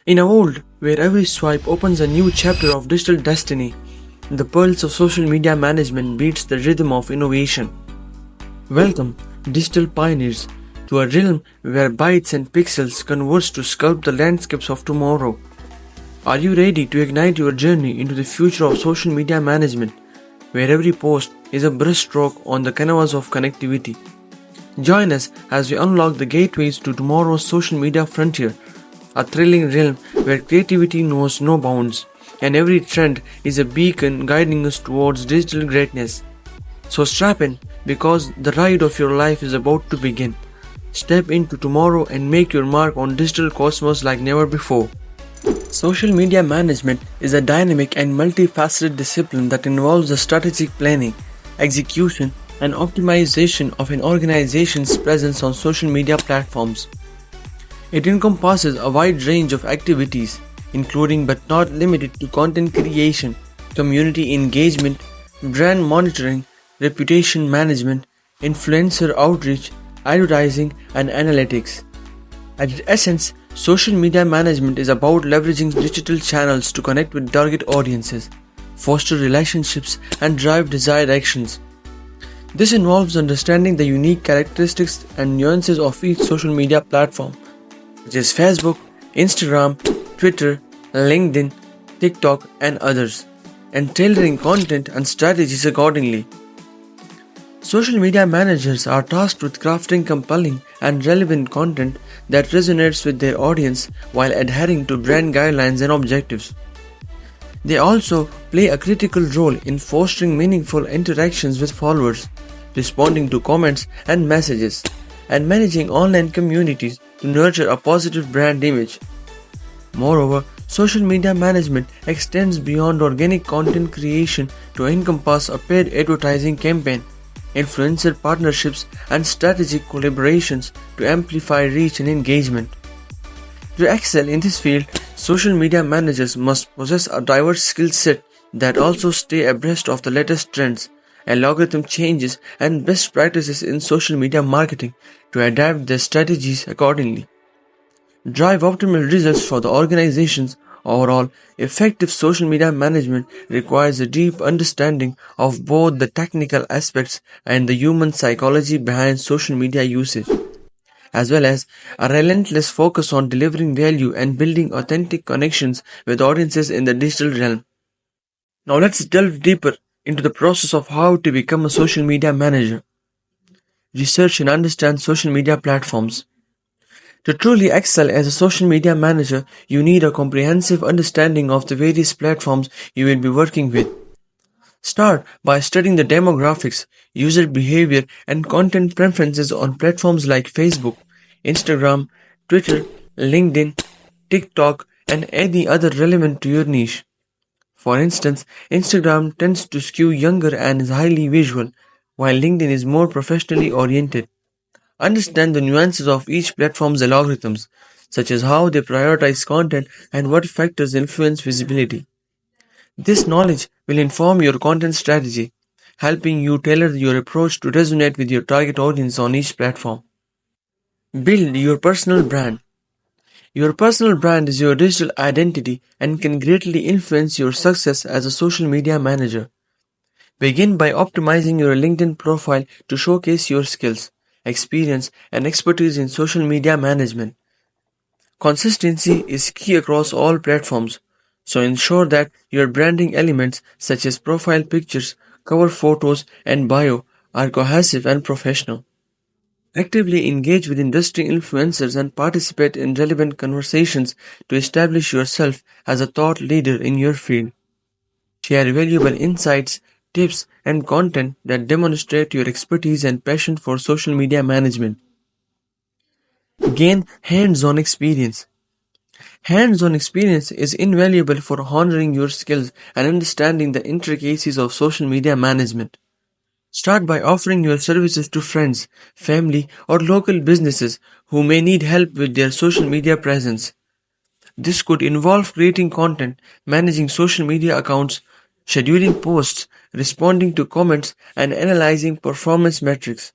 In a world where every swipe opens a new chapter of digital destiny, the pulse of social media management beats the rhythm of innovation. Welcome, digital pioneers, to a realm where bytes and pixels converge to sculpt the landscapes of tomorrow. Are you ready to ignite your journey into the future of social media management, where every post is a brushstroke on the canvas of connectivity? Join us as we unlock the gateways to tomorrow's social media frontier, a thrilling realm where creativity knows no bounds, and every trend is a beacon guiding us towards digital greatness. So strap in, because the ride of your life is about to begin. Step into tomorrow and make your mark on digital cosmos like never before. Social media management is a dynamic and multifaceted discipline that involves the strategic planning, execution, and optimization of an organization's presence on social media platforms. It encompasses a wide range of activities, including but not limited to content creation, community engagement, brand monitoring, reputation management, influencer outreach, advertising, and analytics. At its essence, social media management is about leveraging digital channels to connect with target audiences, foster relationships, and drive desired actions. This involves understanding the unique characteristics and nuances of each social media platform, such as Facebook, Instagram, Twitter, LinkedIn, TikTok, and others, and tailoring content and strategies accordingly. Social media managers are tasked with crafting compelling and relevant content that resonates with their audience while adhering to brand guidelines and objectives. They also play a critical role in fostering meaningful interactions with followers, responding to comments and messages, and managing online communities to nurture a positive brand image. Moreover, social media management extends beyond organic content creation to encompass a paid advertising campaign, influencer partnerships, and strategic collaborations to amplify reach and engagement. To excel in this field, social media managers must possess a diverse skill set that also stay abreast of the latest trends, algorithm changes, and best practices in social media marketing to adapt their strategies accordingly. Drive optimal results for the organizations. Overall, effective social media management requires a deep understanding of both the technical aspects and the human psychology behind social media usage, as well as a relentless focus on delivering value and building authentic connections with audiences in the digital realm. Now let's delve deeper into the process of how to become a social media manager. Research and understand social media platforms. To truly excel as a social media manager, you need a comprehensive understanding of the various platforms you will be working with. Start by studying the demographics, user behavior, and content preferences on platforms like Facebook, Instagram, Twitter, LinkedIn, TikTok, and any other relevant to your niche. For instance, Instagram tends to skew younger and is highly visual, while LinkedIn is more professionally oriented. Understand the nuances of each platform's algorithms, such as how they prioritize content and what factors influence visibility. This knowledge will inform your content strategy, helping you tailor your approach to resonate with your target audience on each platform. Build your personal brand. Your personal brand is your digital identity and can greatly influence your success as a social media manager. Begin by optimizing your LinkedIn profile to showcase your skills, experience, and expertise in social media management. Consistency is key across all platforms, so ensure that your branding elements such as profile pictures, cover photos, and bio are cohesive and professional. Actively engage with industry influencers and participate in relevant conversations to establish yourself as a thought leader in your field. Share valuable insights, tips, and content that demonstrate your expertise and passion for social media management. Gain hands-on experience. Hands-on experience is invaluable for honing your skills and understanding the intricacies of social media management. Start by offering your services to friends, family, or local businesses who may need help with their social media presence. This could involve creating content, managing social media accounts, scheduling posts, responding to comments, and analyzing performance metrics.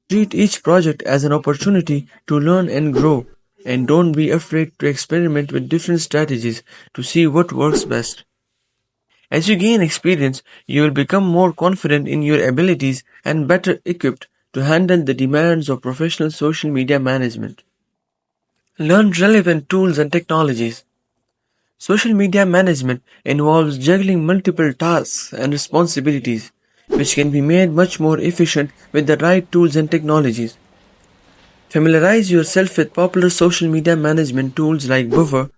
Treat each project as an opportunity to learn and grow, and don't be afraid to experiment with different strategies to see what works best. As you gain experience, you will become more confident in your abilities and better equipped to handle the demands of professional social media management. Learn relevant tools and technologies. Social media management involves juggling multiple tasks and responsibilities, which can be made much more efficient with the right tools and technologies. Familiarize yourself with popular social media management tools like Buffer,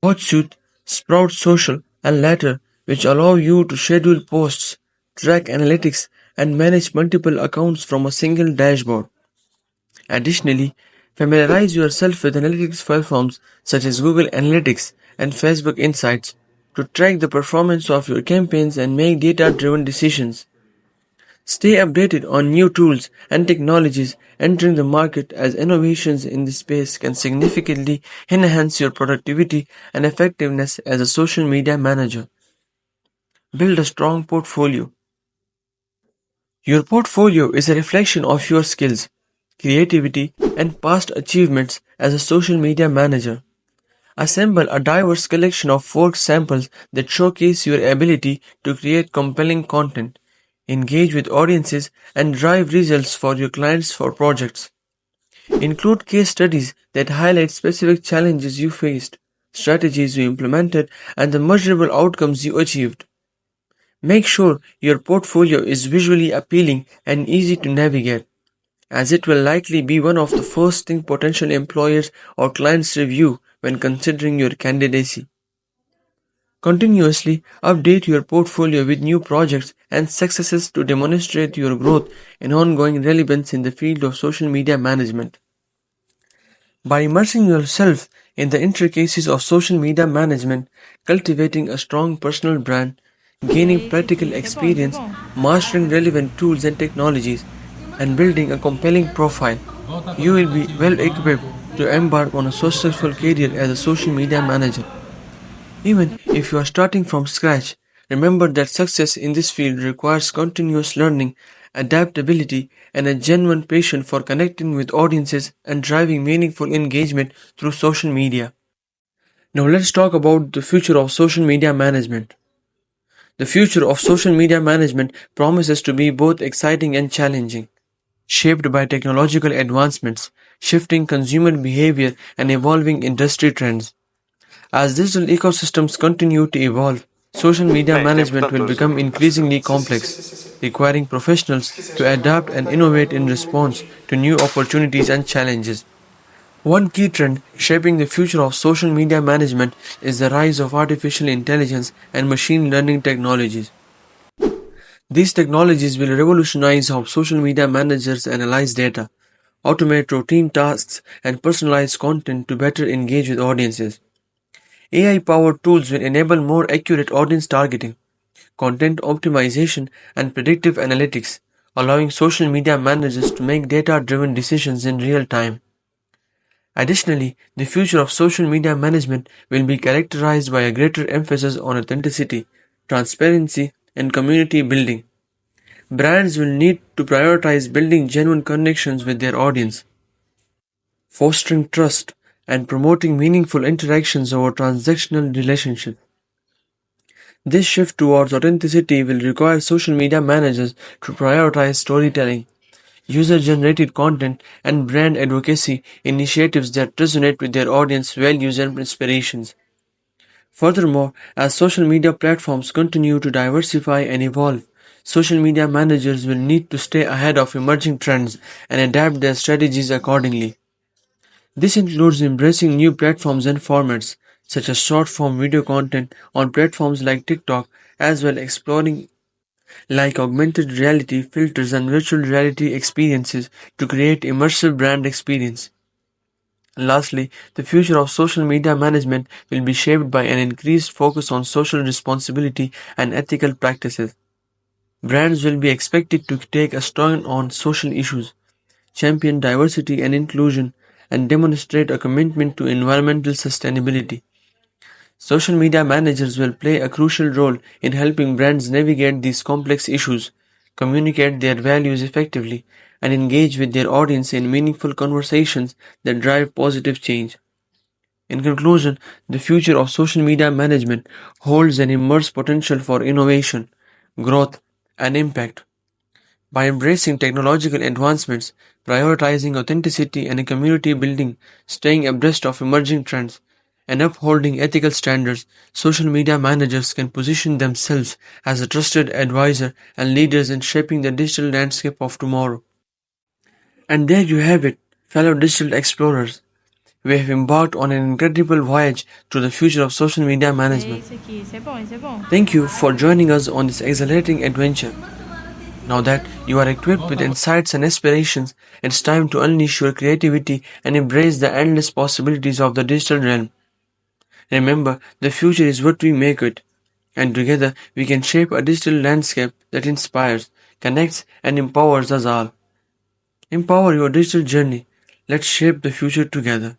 HotSuite, Sprout Social, and Later, which allow you to schedule posts, track analytics, and manage multiple accounts from a single dashboard. Additionally, familiarize yourself with analytics platforms such as Google Analytics and Facebook Insights to track the performance of your campaigns and make data-driven decisions. Stay updated on new tools and technologies entering the market as innovations in this space can significantly enhance your productivity and effectiveness as a social media manager. Build a strong portfolio. Your portfolio is a reflection of your skills, creativity, and past achievements as a social media manager. Assemble a diverse collection of work samples that showcase your ability to create compelling content, engage with audiences, and drive results for your clients for projects. Include case studies that highlight specific challenges you faced, strategies you implemented, and the measurable outcomes you achieved. Make sure your portfolio is visually appealing and easy to navigate, as it will likely be one of the first things potential employers or clients review when considering your candidacy. Continuously update your portfolio with new projects and successes to demonstrate your growth and ongoing relevance in the field of social media management. By immersing yourself in the intricacies of social media management, cultivating a strong personal brand, gaining practical experience, mastering relevant tools and technologies, and building a compelling profile, you will be well equipped to embark on a successful career as a social media manager. Even if you are starting from scratch, remember that success in this field requires continuous learning, adaptability, and a genuine passion for connecting with audiences and driving meaningful engagement through social media. Now let's talk about the future of social media management. The future of social media management promises to be both exciting and challenging, shaped by technological advancements, shifting consumer behavior, and evolving industry trends. As digital ecosystems continue to evolve, social media management will become increasingly complex, requiring professionals to adapt and innovate in response to new opportunities and challenges. One key trend shaping the future of social media management is the rise of artificial intelligence and machine learning technologies. These technologies will revolutionize how social media managers analyze data, automate routine tasks, and personalize content to better engage with audiences. AI-powered tools will enable more accurate audience targeting, content optimization, and predictive analytics, allowing social media managers to make data-driven decisions in real time. Additionally, the future of social media management will be characterized by a greater emphasis on authenticity, transparency, and community building. Brands will need to prioritize building genuine connections with their audience, fostering trust, and promoting meaningful interactions over transactional relationships. This shift towards authenticity will require social media managers to prioritize storytelling, user-generated content, and brand advocacy initiatives that resonate with their audience values and inspirations. Furthermore, as social media platforms continue to diversify and evolve, social media managers will need to stay ahead of emerging trends and adapt their strategies accordingly. This includes embracing new platforms and formats, such as short-form video content on platforms like TikTok, as well exploring like augmented reality filters and virtual reality experiences to create immersive brand experience. Lastly, the future of social media management will be shaped by an increased focus on social responsibility and ethical practices. Brands will be expected to take a stand on social issues, champion diversity and inclusion, and demonstrate a commitment to environmental sustainability. Social media managers will play a crucial role in helping brands navigate these complex issues, communicate their values effectively, and engage with their audience in meaningful conversations that drive positive change. In conclusion, the future of social media management holds an immense potential for innovation, growth, and impact. By embracing technological advancements, prioritizing authenticity and community building, staying abreast of emerging trends, and upholding ethical standards, social media managers can position themselves as a trusted advisor and leaders in shaping the digital landscape of tomorrow. And there you have it, fellow digital explorers. We have embarked on an incredible voyage to the future of social media management. Isso aqui, isso é bom, isso é bom. Thank you for joining us on this exhilarating adventure. Now that you are equipped with insights and aspirations, it's time to unleash your creativity and embrace the endless possibilities of the digital realm. Remember, the future is what we make it, and together we can shape a digital landscape that inspires, connects, and empowers us all. Empower your digital journey. Let's shape the future together.